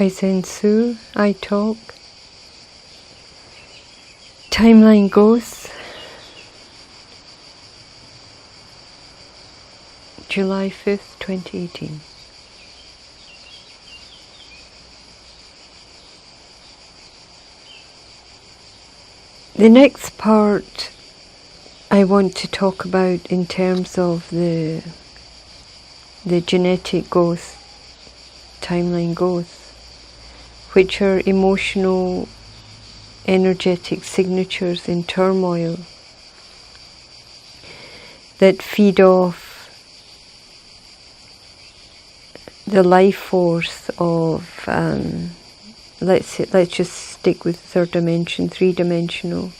iZenTzu, iTalk, Timeline Ghosts, July 5th, 2018. The next part I want to talk about in terms of the genetic ghosts, timeline ghosts, which are emotional, energetic signatures in turmoil that feed off the life force of, let's just stick with third dimension, three-dimensional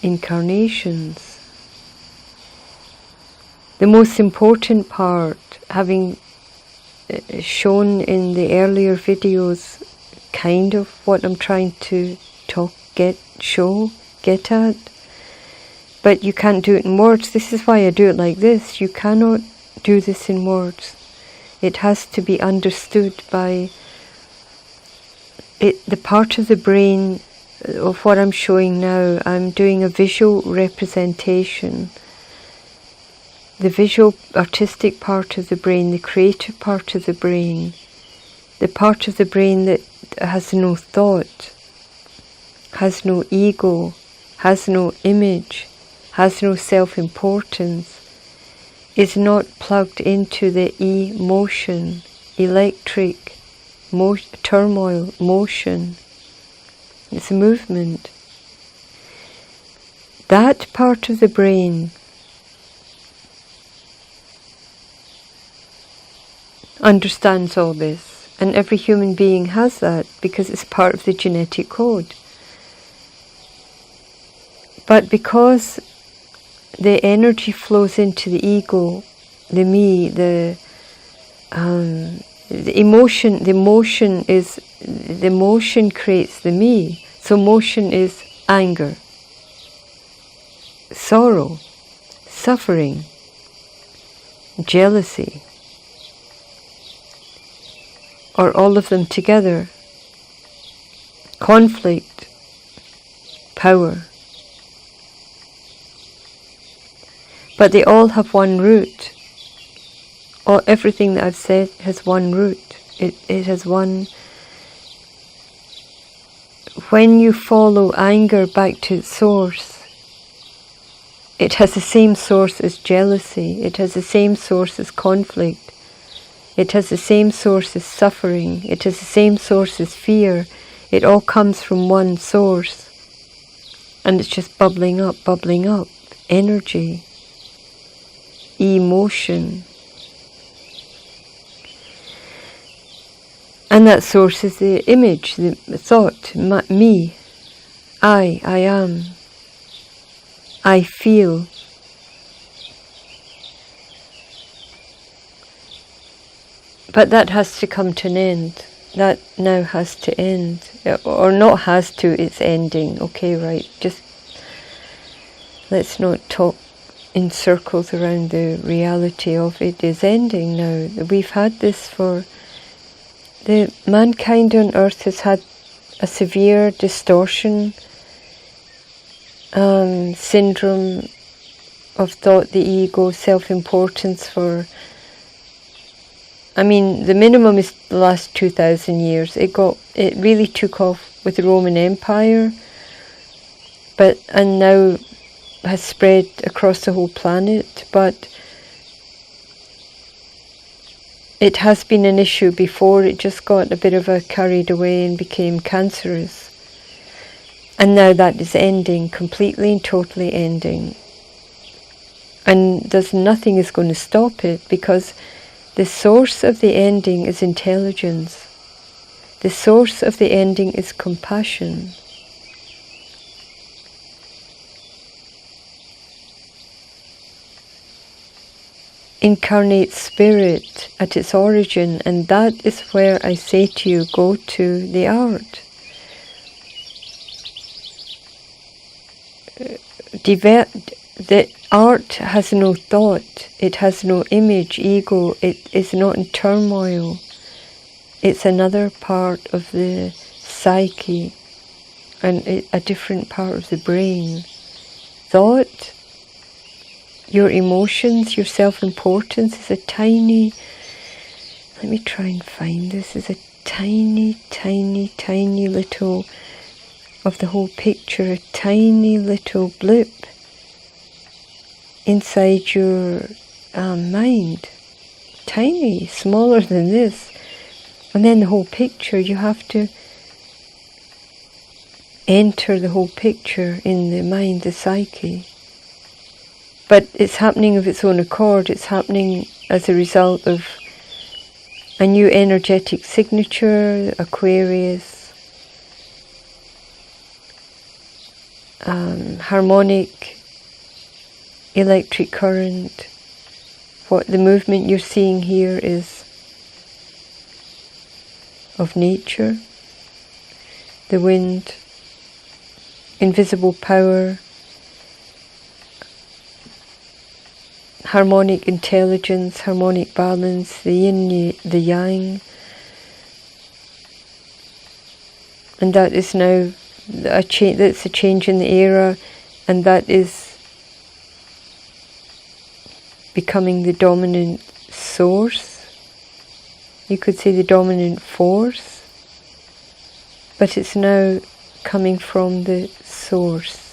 incarnations. The most important part, having shown in the earlier videos kind of what I'm trying to get at, but you can't do it in words. This is why I do it like this. You cannot do this in words. It has to be understood by it. The part of the brain of what I'm showing now, I'm doing a visual representation. The visual artistic part of the brain, the creative part of the brain, the part of the brain that has no thought, has no ego, has no image, has no self-importance, is not plugged into the E-Motion, electric turmoil, motion. It's a movement. That part of the brain understands all this, and every human being has that because it's part of the genetic code. But because the energy flows into the ego, the me, the emotion, the motion creates the me. So motion is anger, sorrow, suffering, jealousy, or all of them together, conflict, power. But they all have one root. Everything that I've said has one root. It has one. When you follow anger back to its source, it has the same source as jealousy. It has the same source as conflict. It has the same source as suffering. It has the same source as fear. It all comes from one source. And it's just bubbling up, energy, emotion. And that source is the image, the thought, me, I am, I feel. But that has to come to an end. That now has to end. Or not has to, it's ending. Okay, right. Just let's not talk in circles around the reality of it is ending now. We've had this for... mankind on earth has had a severe distortion, syndrome of thought, the ego, self-importance for... the minimum is the last 2,000 years. It really took off with the Roman Empire, and now has spread across the whole planet, but it has been an issue before. It just got a bit of a carried away and became cancerous. And now that is ending, completely and totally ending. And nothing is going to stop it, because the source of the ending is intelligence. The source of the ending is compassion. Incarnate spirit at its origin, and that is where I say to you, go to the art. The art has no thought, it has no image, ego, it is not in turmoil. it's another part of the psyche and a different part of the brain. Thought, your emotions, your self-importance is a tiny, let me try and find this, is a tiny, tiny, tiny little of the whole picture, a tiny little blip inside your mind. Tiny, smaller than this. And then the whole picture, you have to enter the whole picture in the mind, the psyche. But it's happening of its own accord. It's happening as a result of a new energetic signature, Aquarius, harmonic, electric current. What the movement you're seeing here is of nature, the wind, invisible power, harmonic intelligence, harmonic balance, the yin, the yang. And that is now that's a change in the era, and that is becoming the dominant source. You could say the dominant force, but it's now coming from the source.